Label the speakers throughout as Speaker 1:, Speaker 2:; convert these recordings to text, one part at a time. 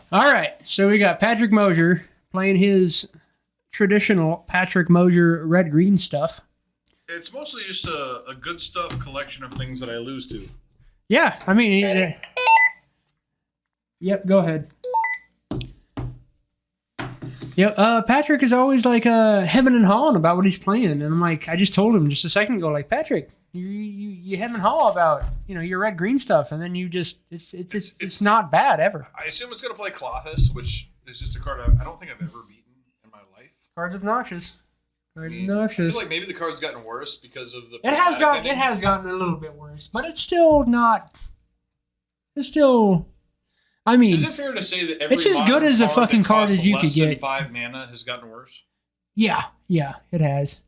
Speaker 1: All right, so we got Patrick Mosier playing his traditional Patrick Mosier red-green stuff.
Speaker 2: It's mostly just a good stuff collection of things that I lose to.
Speaker 1: Yeah, I mean, yep, go ahead. Yep, Patrick is always like hemming and hawing about what he's playing, and I'm like, I just told him just a second ago, like, Patrick, you hem and haw about your red green stuff, and then you just it's not bad ever.
Speaker 2: I assume it's gonna play Clothis, which is just a card I don't think I've ever beaten in my life.
Speaker 1: Cards obnoxious.
Speaker 2: I feel like maybe the card's gotten worse because of the.
Speaker 1: It has gotten a little bit worse, but it's still not. It's still. I mean,
Speaker 2: is it fair to say that every
Speaker 1: it's as good as a fucking card as you could get?
Speaker 2: Than 5 mana has gotten worse.
Speaker 1: Yeah, it has.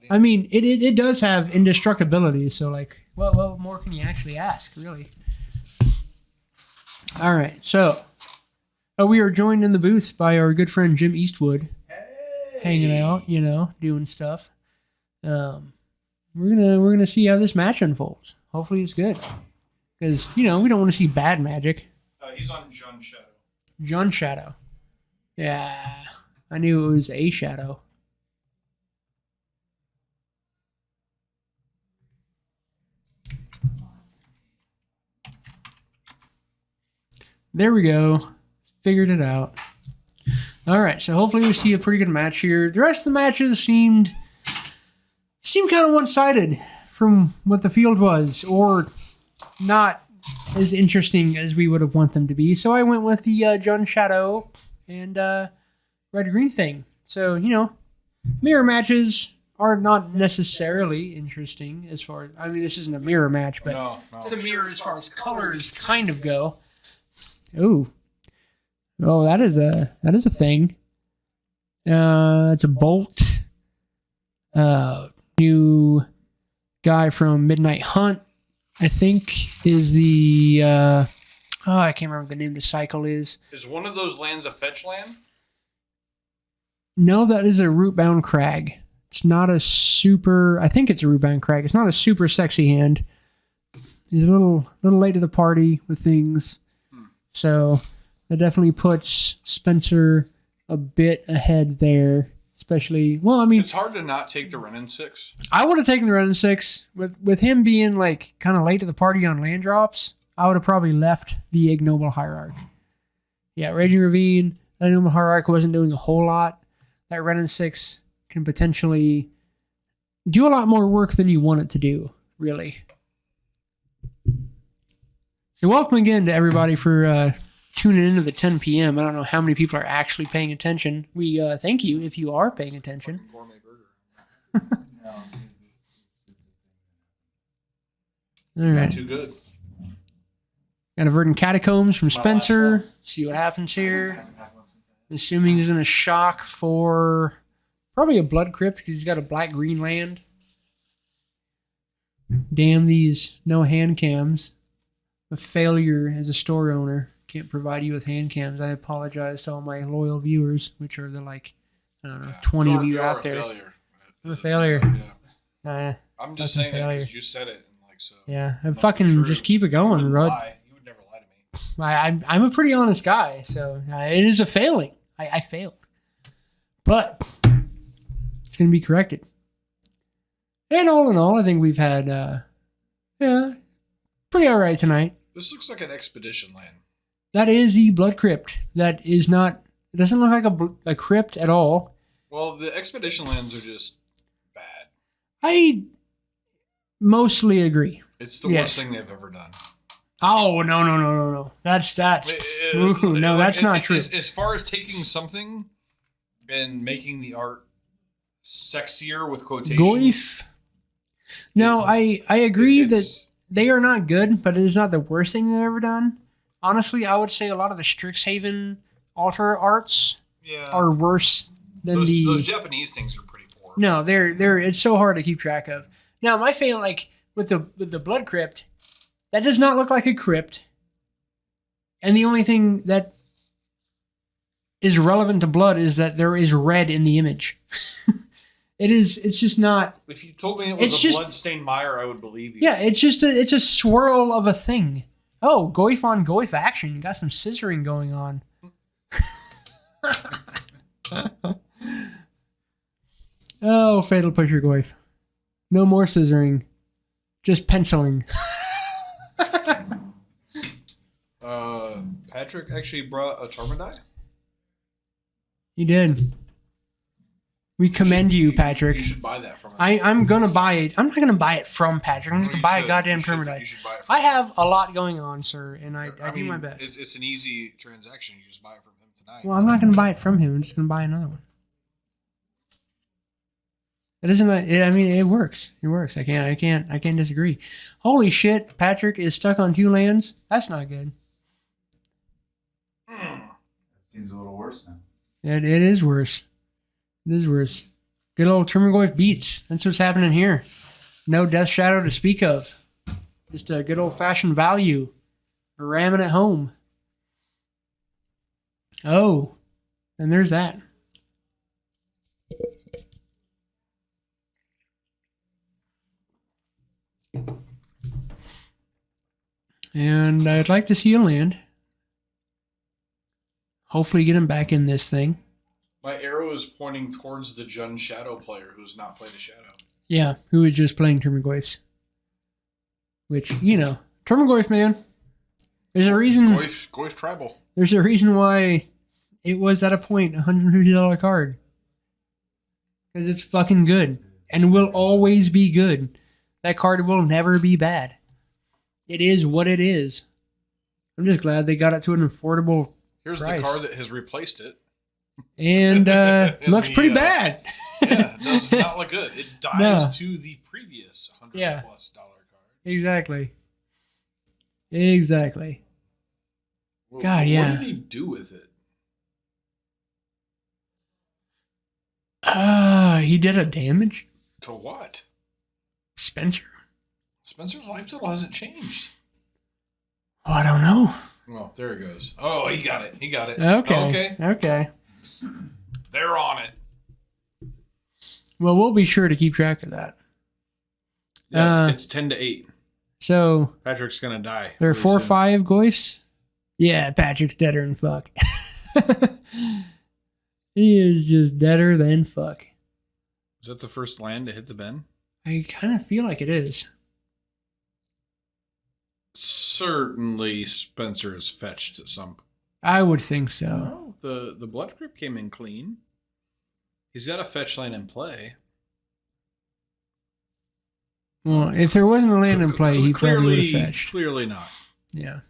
Speaker 1: I mean, it does have indestructibility, so like, what more can you actually ask, really? All right, so we are joined in the booth by our good friend Jim Eastwood, hanging out, doing stuff. We're gonna see how this match unfolds. Hopefully, it's good, because we don't want to see bad Magic.
Speaker 2: He's on Jun Shadow.
Speaker 1: Jun Shadow. Yeah, I knew it was a Shadow. There we go. Figured it out. All right, so hopefully we see a pretty good match here. The rest of the matches seemed kind of one-sided from what the field was, or not as interesting as we would have wanted them to be. So I went with the Jun Shadow and red-green thing. So, mirror matches are not necessarily interesting as far as... I mean, this isn't a mirror match, but
Speaker 2: no.
Speaker 1: It's a mirror as far as colors kind of go. Ooh. Oh, that is a thing. It's a Bolt. New guy from Midnight Hunt, I think, is the I can't remember what the name of the cycle is.
Speaker 2: Is one of those lands a fetch land?
Speaker 1: No, that is a Rootbound Crag. It's not a super... I think it's a Rootbound Crag. It's not a super sexy hand. He's a little late to the party with things. So that definitely puts Spencer a bit ahead there, especially... Well, I mean...
Speaker 2: It's hard to not take the Renin 6.
Speaker 1: I would have taken the Renin 6. With him being like kind of late to the party on land drops, I would have probably left the Ignoble Hierarch. Yeah, Raging Ravine, that Ignoble Hierarch wasn't doing a whole lot. That Renin 6 can potentially do a lot more work than you want it to do, really. So welcome again to everybody for tuning into the 10 p.m. I don't know how many people are actually paying attention. We thank you if you are paying attention. All right.
Speaker 2: Not too good.
Speaker 1: Got a Verdant Catacombs from Spencer. See what happens here. Assuming he's going to shock for probably a Blood Crypt because he's got a black-green land. Damn these no hand cams. A failure as a store owner. Can't provide you with hand cams. I apologize to all my loyal viewers, which are the 20 of you out there. I'm a failure.
Speaker 2: Yeah. I'm just saying that because you said it. So
Speaker 1: yeah, I fucking just keep it going, Rod.
Speaker 2: You would never lie to me.
Speaker 1: I'm a pretty honest guy, so it is a failing. I failed. But it's going to be corrected. And all in all, I think we've had, pretty all right tonight.
Speaker 2: This looks like an expedition land.
Speaker 1: That is the Blood Crypt. That is not... It doesn't look like a crypt at all.
Speaker 2: Well, the expedition lands are just bad.
Speaker 1: I mostly agree.
Speaker 2: It's the worst thing they've ever done.
Speaker 1: Oh, no. That's no, that's not true.
Speaker 2: As far as taking something and making the art sexier with quotations.
Speaker 1: Goif. No, I agree that they are not good, but it is not the worst thing they've ever done. Honestly, I would say a lot of the Strixhaven altar arts are worse than
Speaker 2: those Japanese things are pretty poor.
Speaker 1: No, they're it's so hard to keep track of. Now, my feeling, like with the Blood Crypt, that does not look like a crypt. And the only thing that is relevant to blood is that there is red in the image. It's just not...
Speaker 2: If you told me it was a bloodstained mire, I would believe you.
Speaker 1: Yeah, it's a swirl of a thing. Oh, Goif on Goif action. You got some scissoring going on. Oh, fatal push your goif. No more scissoring. Just penciling.
Speaker 2: Patrick actually brought a Tormodai?
Speaker 1: He did. We commend you, Patrick.
Speaker 2: You should buy that from him.
Speaker 1: I'm gonna buy it. I'm not gonna buy it from Patrick. I'm just
Speaker 2: No,
Speaker 1: gonna buy
Speaker 2: you
Speaker 1: a goddamn
Speaker 2: should.
Speaker 1: Termodite.
Speaker 2: You should buy it from
Speaker 1: I
Speaker 2: him.
Speaker 1: have a lot going on, sir, and I do my best.
Speaker 2: It's an easy transaction. You just buy it from him tonight.
Speaker 1: Well, I'm not gonna buy it from him. I'm just gonna buy another one. It isn't. I mean, it works. It works. I can't disagree. Holy shit! Patrick is stuck on 2 lands. That's not good.
Speaker 3: That seems a little worse now.
Speaker 1: It is worse. It is worse. Good old Termaggoyf beats. That's what's happening here. No Death Shadow to speak of. Just a good old fashioned value. Ramming it home. Oh, and there's that. And I'd like to see a land. Hopefully get him back in this thing.
Speaker 2: My arrow is pointing towards the Jun Shadow player who's not played a Shadow.
Speaker 1: Yeah, who is just playing Termaggoyfs. Which, you know, Termaggoyf, man. There's a reason.
Speaker 2: Goyf Tribal.
Speaker 1: There's a reason why it was at a point $150 card. Because it's fucking good. And will always be good. That card will never be bad. It is what it is. I'm just glad they got it to an affordable
Speaker 2: Here's
Speaker 1: price.
Speaker 2: the card that has replaced it.
Speaker 1: And looks pretty bad.
Speaker 2: Yeah, it does not look good. It dies
Speaker 1: No.
Speaker 2: to the previous $100+
Speaker 1: Yeah.
Speaker 2: card.
Speaker 1: Exactly. Exactly.
Speaker 2: Well,
Speaker 1: God, yeah.
Speaker 2: What did he do with it?
Speaker 1: He did a damage?
Speaker 2: To what?
Speaker 1: Spencer?
Speaker 2: Spencer's life total hasn't changed.
Speaker 1: Oh, I don't know.
Speaker 2: Well, there it goes. Oh, he got it. He got it.
Speaker 1: Okay. Okay.
Speaker 2: They're on it.
Speaker 1: Well, we'll be sure to keep track of that.
Speaker 2: Yeah, it's 10 to 8.
Speaker 1: So
Speaker 2: Patrick's going to die.
Speaker 1: there are
Speaker 2: pretty
Speaker 1: 4 or
Speaker 2: soon.
Speaker 1: 5 Goyfs? Yeah, Patrick's deader than fuck. He is just deader than fuck.
Speaker 2: Is that the first land to hit the bin?
Speaker 1: I kind of feel like it is.
Speaker 2: Certainly Spencer is fetched at some point.
Speaker 1: I would think so.
Speaker 2: No, the blood grip came in clean. He's got a fetch land in play.
Speaker 1: Well, if there wasn't a land in play, he probably would have fetched.
Speaker 2: Clearly not.
Speaker 1: Yeah.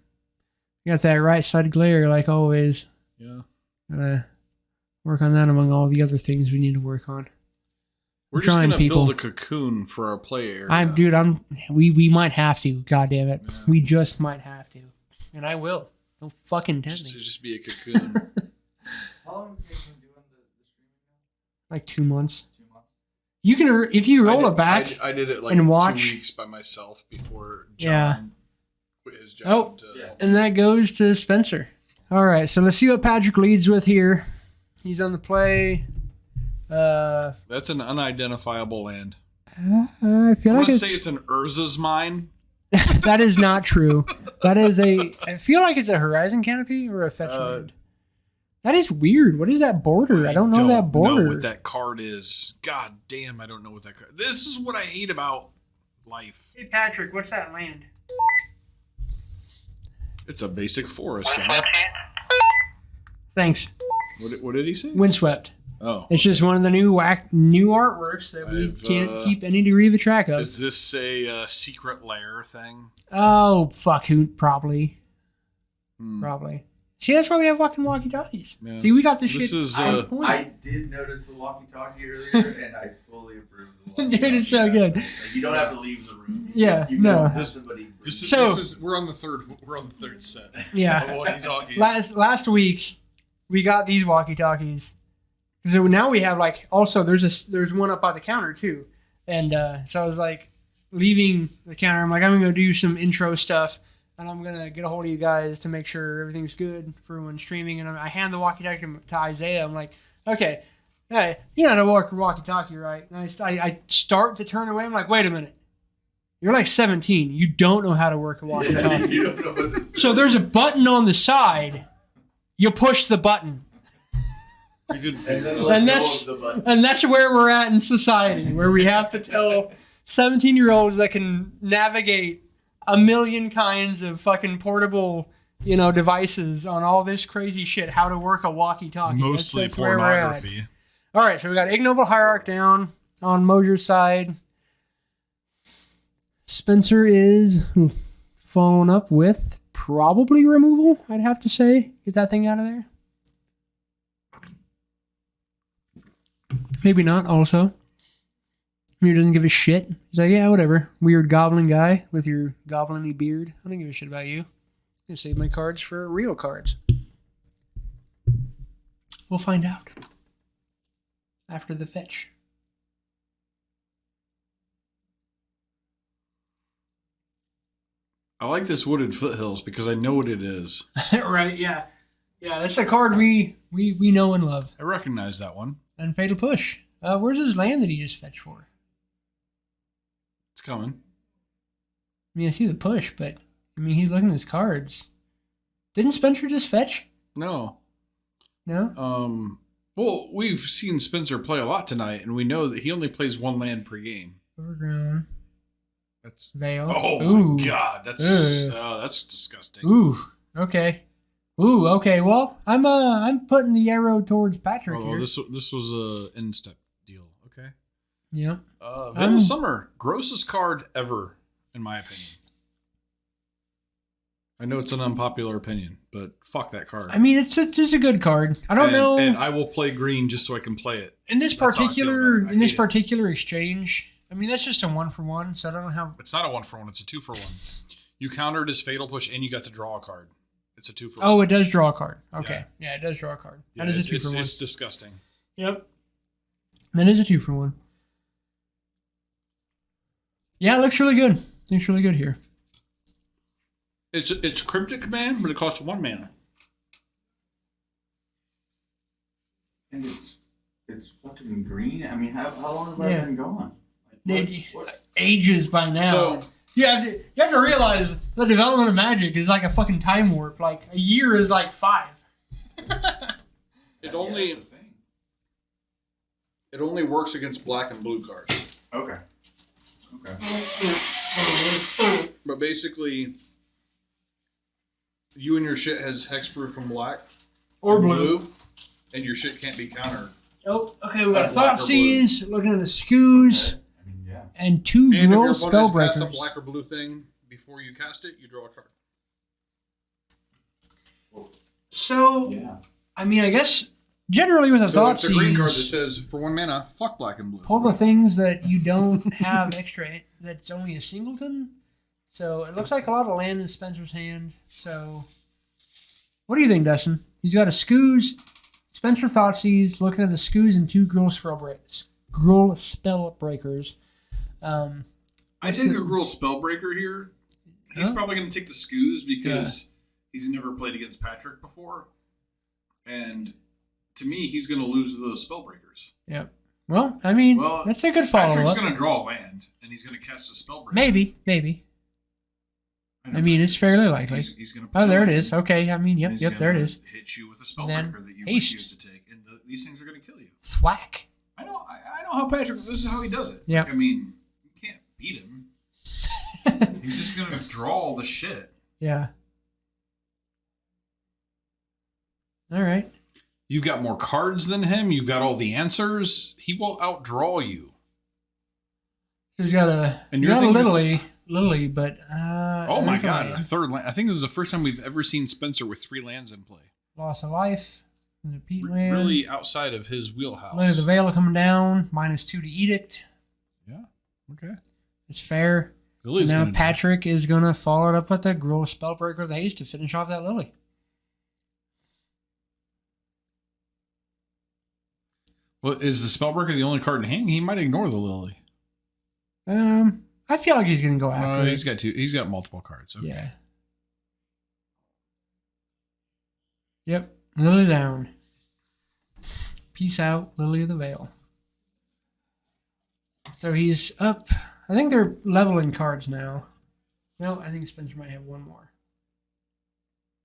Speaker 1: You got that right side glare like always.
Speaker 2: Yeah.
Speaker 1: Gotta work on that among all the other things we need to work on.
Speaker 2: We're
Speaker 1: I'm
Speaker 2: just
Speaker 1: trying,
Speaker 2: gonna
Speaker 1: people.
Speaker 2: build a cocoon for our play area.
Speaker 1: We might have to. God damn it.
Speaker 2: Yeah.
Speaker 1: We just might have to. And I will. Don't fucking tempt
Speaker 2: Just
Speaker 1: me.
Speaker 2: to just be a cocoon.
Speaker 3: How long have you guys been doing the streaming now?
Speaker 1: Like 2 months.
Speaker 3: 2 months?
Speaker 1: You can, if you roll it back.
Speaker 2: I did it like
Speaker 1: and watch.
Speaker 2: 2 weeks by myself before John
Speaker 1: Yeah.
Speaker 2: quit his
Speaker 1: Oh.
Speaker 2: job.
Speaker 3: Yeah.
Speaker 1: And that goes to Spencer. All right, so let's see what Patrick leads with here. He's on the play.
Speaker 2: That's an unidentifiable land.
Speaker 1: I feel
Speaker 2: I
Speaker 1: like
Speaker 2: want to
Speaker 1: it's,
Speaker 2: say it's an Urza's mine.
Speaker 1: that is not true. That is I feel like it's a Horizon Canopy or a fetch land. That is weird. What is that border? I don't know that border.
Speaker 2: Know what that card is. God damn, I don't know what that card. This is what I hate about life.
Speaker 1: Hey Patrick, what's that land?
Speaker 2: It's a basic forest, John.
Speaker 1: Thanks.
Speaker 2: What did he say?
Speaker 1: Windswept.
Speaker 2: Oh,
Speaker 1: It's just one of the new artworks that we
Speaker 2: I've,
Speaker 1: can't keep any degree of track of.
Speaker 2: is this a secret lair thing?
Speaker 1: Oh, fuck, who? Probably.
Speaker 2: Hmm.
Speaker 1: Probably. See, that's why we have fucking walkie-talkies.
Speaker 2: Yeah.
Speaker 1: See, we got this
Speaker 2: This
Speaker 1: shit
Speaker 2: is,
Speaker 1: on point.
Speaker 3: I did notice the walkie-talkie earlier, and I fully approve of the
Speaker 1: Dude,
Speaker 3: walkie-talkie.
Speaker 1: it's so good.
Speaker 3: Like, you don't have to leave the room.
Speaker 1: Yeah,
Speaker 3: you
Speaker 1: no.
Speaker 3: can have somebody.
Speaker 2: We're on the third set.
Speaker 1: Yeah.
Speaker 2: Of walkie-talkies.
Speaker 1: Last week, we got these walkie-talkies. So now we have like, also there's one up by the counter too. And so I was like leaving the counter. I'm like, I'm going to go do some intro stuff. And I'm going to get a hold of you guys to make sure everything's good for when streaming. And I hand the walkie-talkie to Isaiah. I'm like, okay, hey, you know how to work a walkie-talkie, right? And I start to turn away. I'm like, wait a minute. You're like 17. You don't know how to work a walkie-talkie.
Speaker 3: You don't know what this is.
Speaker 1: So there's a button on the side you push the button.
Speaker 2: You could,
Speaker 3: And then
Speaker 1: And
Speaker 3: let
Speaker 1: that's-
Speaker 3: go of the button.
Speaker 1: And that's where we're at in society, where we have to tell 17-year-olds that can navigate a million kinds of fucking portable, devices on all this crazy shit, how to work a walkie-talkie.
Speaker 2: mostly
Speaker 1: That's where we're at.
Speaker 2: pornography.
Speaker 1: All right, so we got ignoble hierarch down on Mosier's side. Spencer is following up with probably removal, I'd have to say. Get that thing out of there. Maybe not, also. Mir doesn't give a shit. He's like, yeah, whatever. Weird goblin guy with your goblin-y beard. I don't give a shit about you. I'm going to save my cards for real cards. We'll find out. After the fetch.
Speaker 2: I like this Wooded Foothills because I know what it is.
Speaker 1: Right, yeah. Yeah, that's a card we know and love.
Speaker 2: I recognize that one.
Speaker 1: And Fatal Push. Where's his land that he just fetched for?
Speaker 2: It's coming.
Speaker 1: I mean, I see the push, but he's looking at his cards. Didn't Spencer just fetch?
Speaker 2: No.
Speaker 1: No?
Speaker 2: Well, we've seen Spencer play a lot tonight, and we know that he only plays one land per game.
Speaker 1: Overgrown.
Speaker 2: That's
Speaker 1: Veil.
Speaker 2: oh
Speaker 1: Ooh.
Speaker 2: my god, that's
Speaker 1: Ugh.
Speaker 2: that's disgusting.
Speaker 1: Ooh. Okay. Ooh. Okay. Well, I'm putting the arrow towards Patrick
Speaker 2: Oh,
Speaker 1: here.
Speaker 2: this was a in-step deal. Okay.
Speaker 1: Yeah.
Speaker 2: Veil Summer, grossest card ever, in my opinion. I know it's an unpopular opinion, but fuck that card.
Speaker 1: I mean, it's a good card. I don't know.
Speaker 2: And I will play green just so I can play it.
Speaker 1: In this
Speaker 2: That's how I feel
Speaker 1: particular
Speaker 2: about it. I hate it.
Speaker 1: particular exchange, I mean, that's just a 1-for-1, so I don't know how.
Speaker 2: It's not a 1-for-1. It's a 2-for-1. You countered his Fatal Push, and you got to draw a card. It's a 2-for-1.
Speaker 1: Oh, it does draw a card. Okay. Yeah, it does draw a card.
Speaker 2: Yeah,
Speaker 1: That is a
Speaker 2: it's
Speaker 1: 2-for-1.
Speaker 2: It's disgusting.
Speaker 1: Yep. That is a 2-for-1. Yeah, it looks really good. Looks really good here.
Speaker 2: It's Cryptic Command, but it costs 1 mana.
Speaker 3: And it's fucking green. I mean, how long has that
Speaker 1: Yeah.
Speaker 3: been going?
Speaker 1: Ages by now.
Speaker 2: So
Speaker 1: you have to realize the development of Magic is like a fucking time warp. Like a year is like 5.
Speaker 2: it only
Speaker 3: That's the thing.
Speaker 2: it only works against black and blue cards.
Speaker 3: Okay.
Speaker 2: But basically, you and your shit has hexproof from black
Speaker 1: Or blue.
Speaker 2: and your shit can't be countered.
Speaker 1: Oh, okay. We got a
Speaker 2: Black or
Speaker 1: Thoughtseize, looking at the Scoos,
Speaker 3: I mean, yeah.
Speaker 1: and 2
Speaker 2: And if your
Speaker 1: Grow
Speaker 2: opponent has cast a
Speaker 1: Spellbreakers.
Speaker 2: black or blue thing before you cast it, you draw a card.
Speaker 1: So,
Speaker 3: Yeah.
Speaker 1: I mean, I guess generally with a
Speaker 2: So it's a green card that
Speaker 1: Thoughtseize,
Speaker 2: says for 1 mana, fuck black and blue.
Speaker 1: pull the things that you don't have extra. That's only a singleton. So it looks like a lot of land in Spencer's hand. So, what do you think, Dustin? He's got a Scoos, Spencer Thoughtseize, looking at the Scoos and 2 Gruul Spellbreakers.
Speaker 2: I think a Gruul Spellbreaker here, he's
Speaker 1: Huh?
Speaker 2: probably going to take the Scoos because he's never played against Patrick before. And to me, he's going to lose to those Spellbreakers.
Speaker 1: Yep. Well, I mean,
Speaker 2: Well,
Speaker 1: that's a good follow
Speaker 2: Patrick's
Speaker 1: up.
Speaker 2: going to draw a land, and he's going to cast a Spellbreaker.
Speaker 1: Maybe. I mean, it's fairly likely.
Speaker 2: He's going to
Speaker 1: Oh, there it is. Okay. I mean, yep, there it is.
Speaker 2: Hit you with a
Speaker 1: then
Speaker 2: Spellbreaker that you
Speaker 1: haste.
Speaker 2: refuse to take, and these things are going to kill you.
Speaker 1: Thwack.
Speaker 2: I know how Patrick. This is how he does it.
Speaker 1: Yep.
Speaker 2: Like, I mean, you can't beat him. He's just going to draw all the shit.
Speaker 1: Yeah. All right.
Speaker 2: You've got more cards than him. You've got all the answers. He will outdraw you.
Speaker 1: He's got a,
Speaker 2: And
Speaker 1: he's
Speaker 2: you're
Speaker 1: got a
Speaker 2: thinking-
Speaker 1: Lily, but
Speaker 2: Oh my
Speaker 1: there's a
Speaker 2: god,
Speaker 1: land.
Speaker 2: a third land. I think this is the first time we've ever seen Spencer with 3 lands in play.
Speaker 1: Loss of life. The Pete land.
Speaker 2: Really outside of his wheelhouse.
Speaker 1: Lily of the Veil coming down. -2 to Edict.
Speaker 2: Yeah. Okay.
Speaker 1: It's fair.
Speaker 2: Lily's
Speaker 1: Now
Speaker 2: gonna
Speaker 1: Patrick is going to follow it up with the Gruul Spellbreaker of the Haste to finish off that Lily.
Speaker 2: Well, is the Spellbreaker the only card in hand? He might ignore the Lily.
Speaker 1: I feel like he's going to go after it.
Speaker 2: He's got 2. He's got multiple cards. Okay.
Speaker 1: Yeah. Yep. Lily down. Peace out, Lily of the Veil. So he's up. I think they're leveling cards now. No, I think Spencer might have one more.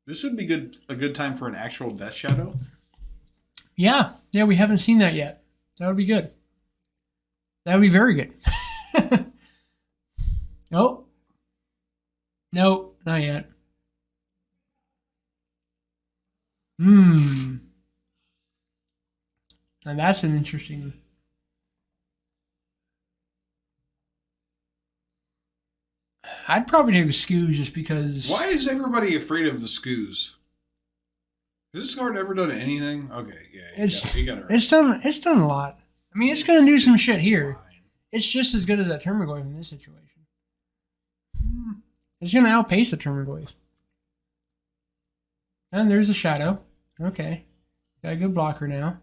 Speaker 2: This would be a good time for an actual Death Shadow.
Speaker 1: Yeah, we haven't seen that yet. That would be good. That would be very good. Nope. Nope, not yet. Now that's an interesting. I'd probably take the Scoos just because.
Speaker 2: Why is everybody afraid of the Scoos? Has this card ever done anything? Okay, yeah, you got it right.
Speaker 1: It's done a lot. I mean, it's gonna do some shit here. It's just as good as that Termagoyf in this situation. It's gonna outpace the Termagoyf. And there's a Shadow. Okay, got a good blocker now.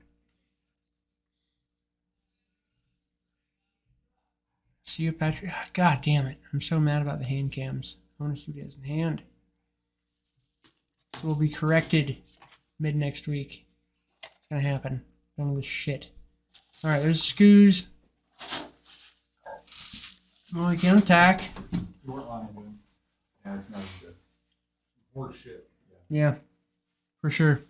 Speaker 1: See you, Patrick. God damn it! I'm so mad about the hand cams. I want to see what he has in hand. So we'll be corrected mid next week. It's gonna happen. None of this shit. All right, there's Scoos. Well, we can attack.
Speaker 3: You weren't lying, dude. Yeah, it's not as good. Horse shit.
Speaker 1: Yeah, for sure.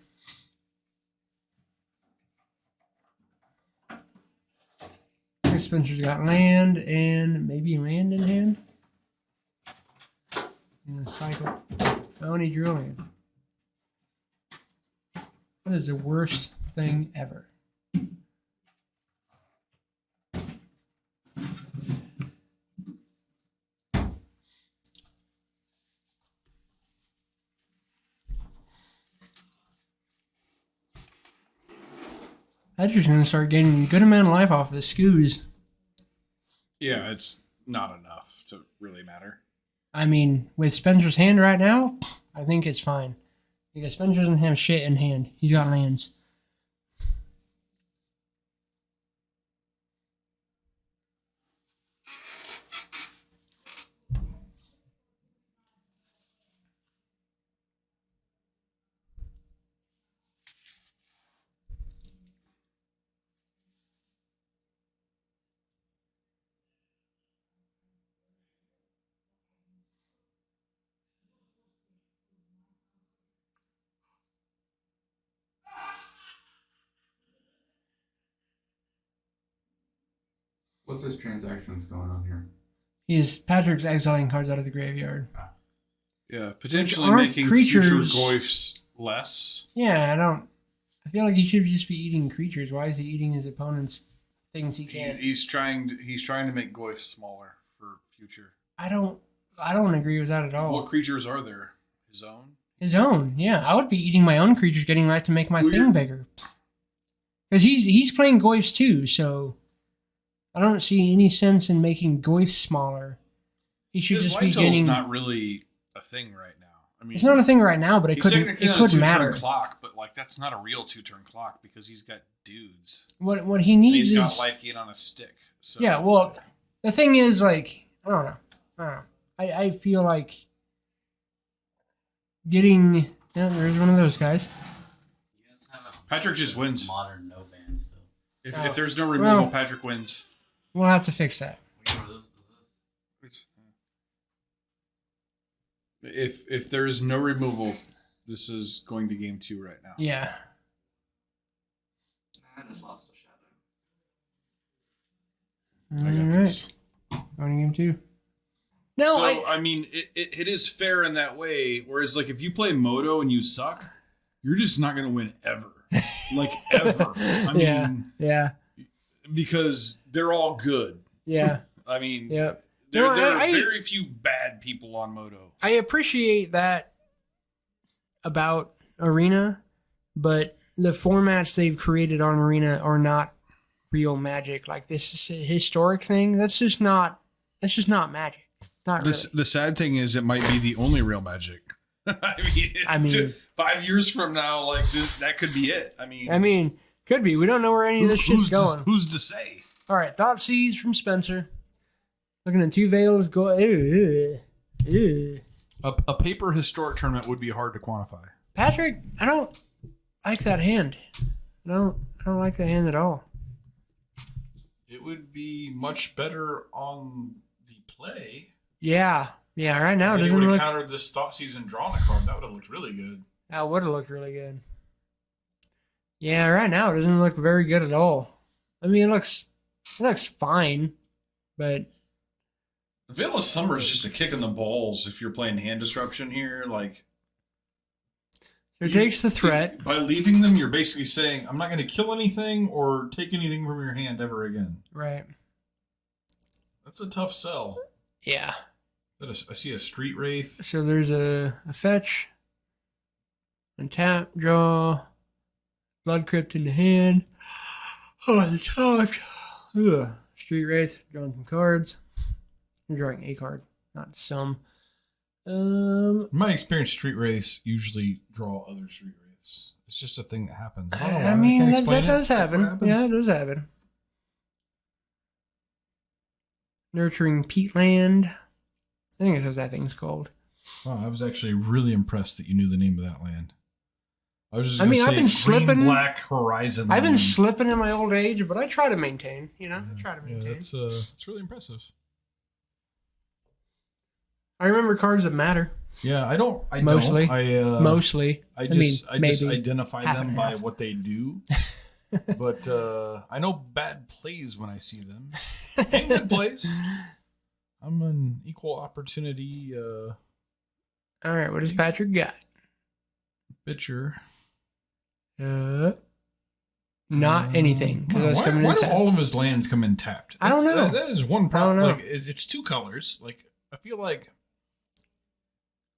Speaker 1: Spencer's got land and maybe land in hand. In the cycle. Oh, need drill land. That is the worst thing ever. I'm just going to start getting a good amount of life off of the Scoos.
Speaker 2: Yeah, it's not enough to really matter.
Speaker 1: I mean, with Spencer's hand right now, I think it's fine. Because Spencer doesn't have shit in hand. He's got lands.
Speaker 3: What's this transaction that's going on here?
Speaker 1: Patrick's exiling cards out of the graveyard.
Speaker 2: Yeah, potentially
Speaker 1: aren't
Speaker 2: making
Speaker 1: creatures-
Speaker 2: future Goyfs less.
Speaker 1: Yeah, I feel like he should just be eating creatures. Why is he eating his opponent's things he can't?
Speaker 2: He's trying to make Goyfs smaller for future.
Speaker 1: I don't agree with that at all.
Speaker 2: What creatures are there? His own?
Speaker 1: His own, yeah. I would be eating my own creatures, getting life to make my thing bigger. Because he's playing Goyfs too, so I don't see any sense in making Goyfs smaller. He should
Speaker 2: His
Speaker 1: just be
Speaker 2: Light Tool's
Speaker 1: getting.
Speaker 2: not really a thing right now. I mean,
Speaker 1: It's not a thing right now, but it couldn't matter.
Speaker 2: Clock, but like that's not a real 2-turn clock because he's got dudes.
Speaker 1: What he
Speaker 2: And
Speaker 1: needs
Speaker 2: he's
Speaker 1: is
Speaker 2: got life gain on a stick. So.
Speaker 1: yeah. Well, the thing is, like, I don't know. I feel like getting. Yeah, there's one of those guys.
Speaker 4: You guys have a
Speaker 2: Patrick just wins.
Speaker 4: modern no ban still.
Speaker 2: If there's no removal,
Speaker 1: well-
Speaker 2: Patrick wins.
Speaker 1: We'll have to fix that.
Speaker 4: Wait, what is this?
Speaker 2: If there's no removal, this is going to game 2 right now.
Speaker 1: Yeah.
Speaker 4: I just lost a shadow.
Speaker 2: I got
Speaker 1: All right.
Speaker 2: this.
Speaker 1: Running game 2. No,
Speaker 2: So I mean, it is fair in that way. Whereas, like, if you play Moto and you suck, you're just not going to win ever, like ever. I mean,
Speaker 1: yeah,
Speaker 2: because they're all good.
Speaker 1: yeah.
Speaker 2: I mean,
Speaker 1: Yep.
Speaker 2: there
Speaker 1: No,
Speaker 2: are
Speaker 1: I-
Speaker 2: very few bad people on Moto.
Speaker 1: I appreciate that about Arena, but the formats they've created on Arena are not real Magic. Like, this is a historic thing. That's just not Magic. Not really.
Speaker 2: The sad thing is, it might be the only real Magic. I mean, 5 years from now, like that could be it. I mean,
Speaker 1: could be. We don't know where any of this shit's going.
Speaker 2: Who's to say?
Speaker 1: All right, Thought Seeds from Spencer. Looking at 2 Veils go.
Speaker 2: A paper historic tournament would be hard to quantify.
Speaker 1: Patrick, I don't like that hand. I don't like that hand at all.
Speaker 2: It would be much better on the play.
Speaker 1: Yeah, Yeah, right now it
Speaker 2: If he
Speaker 1: doesn't
Speaker 2: would have
Speaker 1: look.
Speaker 2: countered this thought season drawing a card, that would have looked really good.
Speaker 1: That would have looked really good. Yeah, right now it doesn't look very good at all. I mean, it looks fine, but
Speaker 2: Veil of Summer is just a kick in the balls if you're playing hand disruption here. Like,
Speaker 1: it takes the threat.
Speaker 2: By leaving them, you're basically saying, I'm not going to kill anything or take anything from your hand ever again.
Speaker 1: Right.
Speaker 2: That's a tough sell.
Speaker 1: Yeah.
Speaker 2: I see a Street Wraith.
Speaker 1: So there's a fetch, untap, draw, Blood Crypt in the hand. Oh, the top. Ugh. Street Wraith, drawing some cards. I'm drawing a card, not some.
Speaker 2: In my experience, Street Wraiths usually draw other Street Wraiths. It's just a thing that happens.
Speaker 1: I mean, that does
Speaker 2: That's what
Speaker 1: happen.
Speaker 2: happens.
Speaker 1: Yeah, it does happen. Nurturing Peatland. I think that's what that thing's called.
Speaker 2: Wow, I was actually really impressed that you knew the name of that land. I was just
Speaker 1: I mean,
Speaker 2: gonna
Speaker 1: I've been
Speaker 2: say
Speaker 1: slipping-
Speaker 2: Green Black Horizon.
Speaker 1: I've been
Speaker 2: land.
Speaker 1: slipping in my old age, but I try to maintain. You know, I try to
Speaker 2: Yeah,
Speaker 1: maintain.
Speaker 2: it's really impressive.
Speaker 1: I remember cards that matter.
Speaker 2: Yeah, I don't.
Speaker 1: Mostly.
Speaker 2: Mostly.
Speaker 1: Mostly.
Speaker 2: I just
Speaker 1: maybe
Speaker 2: identify
Speaker 1: half
Speaker 2: them
Speaker 1: and
Speaker 2: by
Speaker 1: half.
Speaker 2: what they do. But I know bad plays when I see them. And good plays. I'm an equal opportunity
Speaker 1: All right, what does Patrick got?
Speaker 2: bitcher.
Speaker 1: Not anything. 'Cause that's
Speaker 2: Why
Speaker 1: coming
Speaker 2: do
Speaker 1: in tapped.
Speaker 2: all of his lands come in tapped?
Speaker 1: I don't know.
Speaker 2: That is one
Speaker 1: I
Speaker 2: problem.
Speaker 1: don't know.
Speaker 2: Like it's two colors. Like I feel like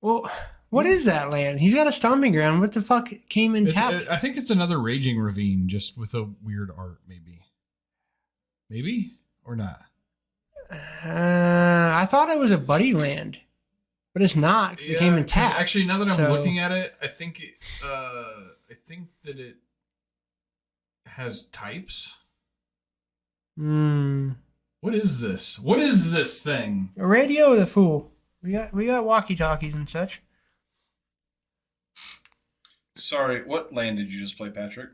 Speaker 1: Well, what is that land? He's got a stomping ground. What the fuck came in tapped?
Speaker 2: I think it's another Raging Ravine, just with a weird art, maybe or not.
Speaker 1: I thought it was a buddy land, but it's not because it came in
Speaker 2: 'cause
Speaker 1: tapped.
Speaker 2: Actually, now that I'm
Speaker 1: So-
Speaker 2: looking at it, I think that it has types. What is this? What is this thing?
Speaker 1: A radio with a fool. We got walkie talkies and such.
Speaker 2: Sorry, what land did you just play, Patrick?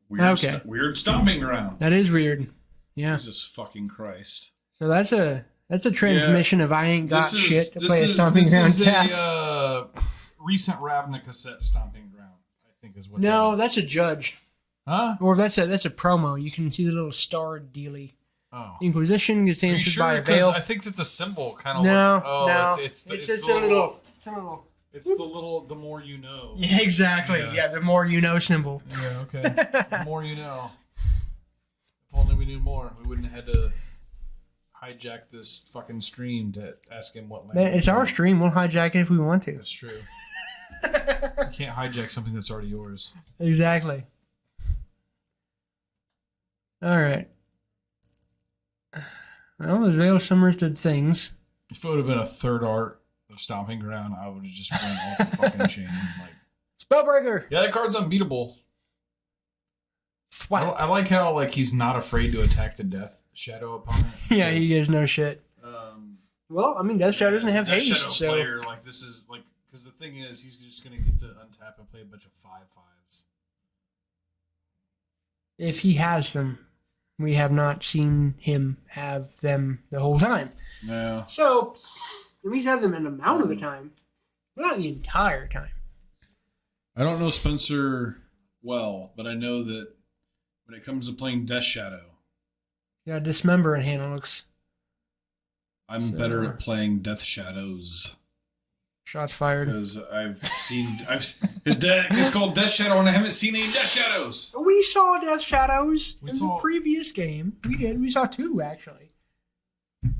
Speaker 2: Weird,
Speaker 1: Okay.
Speaker 2: Weird stomping ground.
Speaker 1: That is weird. Yeah.
Speaker 2: Jesus fucking Christ.
Speaker 1: So that's a transmission of I ain't got shit to play a stomping
Speaker 2: this
Speaker 1: ground
Speaker 2: is
Speaker 1: tapped.
Speaker 2: a recent Ravnica set stomping ground, I think is what.
Speaker 1: No, that's a judge.
Speaker 2: Huh?
Speaker 1: Or that's a promo. You can see the little star dealy.
Speaker 2: Oh.
Speaker 1: Inquisition gets
Speaker 2: Are you
Speaker 1: answered
Speaker 2: sure?
Speaker 1: by a
Speaker 2: 'Cause
Speaker 1: veil.
Speaker 2: I think that the symbol kind of.
Speaker 1: No,
Speaker 2: oh,
Speaker 1: no.
Speaker 2: It's the
Speaker 1: a little. It's a little.
Speaker 2: It's the little. The more you know.
Speaker 1: Yeah, exactly.
Speaker 2: Yeah.
Speaker 1: Yeah, the more you know symbol.
Speaker 2: Yeah. Okay. The more you know. If only we knew more, we wouldn't have had to hijack this fucking stream to ask him what
Speaker 1: Man,
Speaker 2: language.
Speaker 1: it's our stream. We'll hijack it if we want to.
Speaker 2: That's true. You can't hijack something that's already yours.
Speaker 1: Exactly. All right. Well, the Veil of Summers did things.
Speaker 2: If it would have been a third art of Stomping Ground, I would have just went off the fucking chain. Like,
Speaker 1: Spellbreaker.
Speaker 2: yeah, that card's unbeatable.
Speaker 1: Wow.
Speaker 2: I like how like he's not afraid to attack the Death Shadow opponent.
Speaker 1: Yeah, he gives no shit. Well, I mean, Death Shadow doesn't have
Speaker 2: Death
Speaker 1: haste,
Speaker 2: Shadow
Speaker 1: so
Speaker 2: player, like this is like because the thing is he's just gonna get to untap and play a bunch of 5/5s.
Speaker 1: if he has them, we have not seen him have them the whole time.
Speaker 2: Yeah.
Speaker 1: So, he's had them an amount of the time, but not the entire time.
Speaker 2: I don't know Spencer well, but I know that when it comes to playing Death Shadow,
Speaker 1: Yeah, Dismember in hand looks
Speaker 2: I'm
Speaker 1: So-
Speaker 2: better at playing Death Shadows
Speaker 1: shots fired.
Speaker 2: because his deck is called Death Shadow, and I haven't seen any Death Shadows.
Speaker 1: We saw Death Shadows
Speaker 2: We
Speaker 1: in
Speaker 2: saw-
Speaker 1: the previous game. We did. We saw two, actually.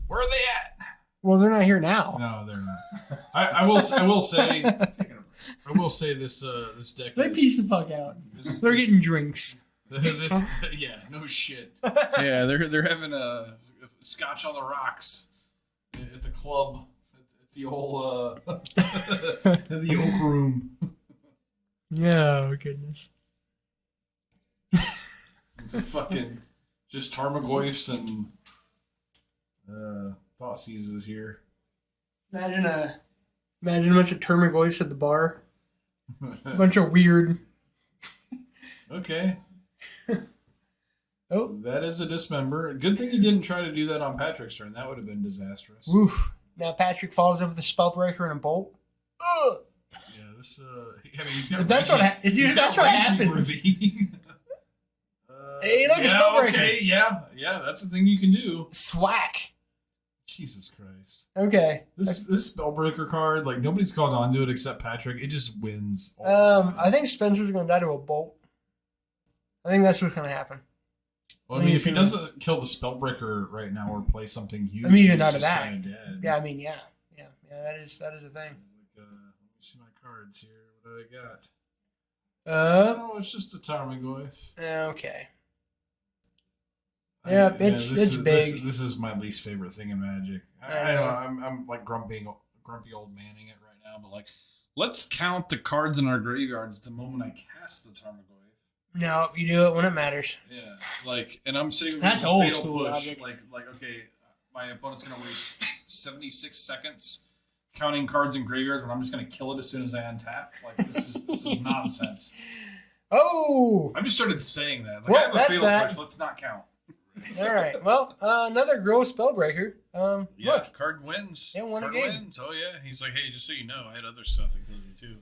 Speaker 2: Where are they at?
Speaker 1: Well, they're not here now.
Speaker 2: No, they're not. I will say this this deck.
Speaker 1: They
Speaker 2: is-
Speaker 1: piece the fuck out.
Speaker 2: this-
Speaker 1: They're getting drinks.
Speaker 2: this yeah, no shit. Yeah, they're having a scotch on the rocks at the club at the old at the Oak Room.
Speaker 1: Oh, goodness.
Speaker 2: Fucking just Tarmogoyfs and Thought Seizes here.
Speaker 1: Imagine a bunch of Termagoyfs at the bar. A bunch of weird.
Speaker 2: Okay.
Speaker 1: Oh,
Speaker 2: That is a dismember. Good thing you didn't try to do that on Patrick's turn. That would have been disastrous.
Speaker 1: woof. Now Patrick follows up with a Spellbreaker and a Bolt. Ugh.
Speaker 2: Yeah, this. I mean, he's got
Speaker 1: If that's what
Speaker 2: Reggie-
Speaker 1: ha- if you-
Speaker 2: he's
Speaker 1: that's
Speaker 2: got
Speaker 1: what
Speaker 2: Reggie
Speaker 1: happens.
Speaker 2: Ravine.
Speaker 1: Hey, look, a
Speaker 2: yeah,
Speaker 1: Spellbreaker.
Speaker 2: okay, yeah, that's the thing you can do.
Speaker 1: Thwack.
Speaker 2: Jesus Christ.
Speaker 1: Okay.
Speaker 2: This Spellbreaker card, like nobody's called onto it except Patrick. It just wins. all the time.
Speaker 1: I think Spencer's going to die to a Bolt. I think that's what's going to happen.
Speaker 2: Well, I mean, if he doesn't kill the Spellbreaker right now or play something huge,
Speaker 1: I mean, even
Speaker 2: he's
Speaker 1: out of
Speaker 2: just
Speaker 1: that.
Speaker 2: kinda dead.
Speaker 1: Yeah, I mean, yeah. That is a thing.
Speaker 2: Like, let me see my cards here. What do I got? Oh, it's just a Tarmogoyf.
Speaker 1: Okay. Yeah, it's big.
Speaker 2: This is my least favorite thing in Magic.
Speaker 1: I know.
Speaker 2: I'm like grumpy old manning it right now, but like, let's count the cards in our graveyards the moment I cast the Tarmogoyf.
Speaker 1: No, you do it when it matters.
Speaker 2: Yeah, like, and I'm sitting.
Speaker 1: That's
Speaker 2: with a
Speaker 1: old
Speaker 2: fatal
Speaker 1: school
Speaker 2: push.
Speaker 1: logic.
Speaker 2: Like, okay, my opponent's gonna waste 76 seconds counting cards in graveyards when I'm just gonna kill it as soon as I untap. Like, this is nonsense.
Speaker 1: Oh!
Speaker 2: I've just started saying that. Like,
Speaker 1: Well,
Speaker 2: I have a
Speaker 1: that's
Speaker 2: fatal
Speaker 1: that.
Speaker 2: push. Let's not count.
Speaker 1: All right. Well, another gross Spellbreaker.
Speaker 2: Yeah,
Speaker 1: Look.
Speaker 2: card wins.
Speaker 1: Yeah, won a
Speaker 2: Card
Speaker 1: game.
Speaker 2: wins. Oh yeah, he's like, hey, just so you know, I had other stuff that killed you too.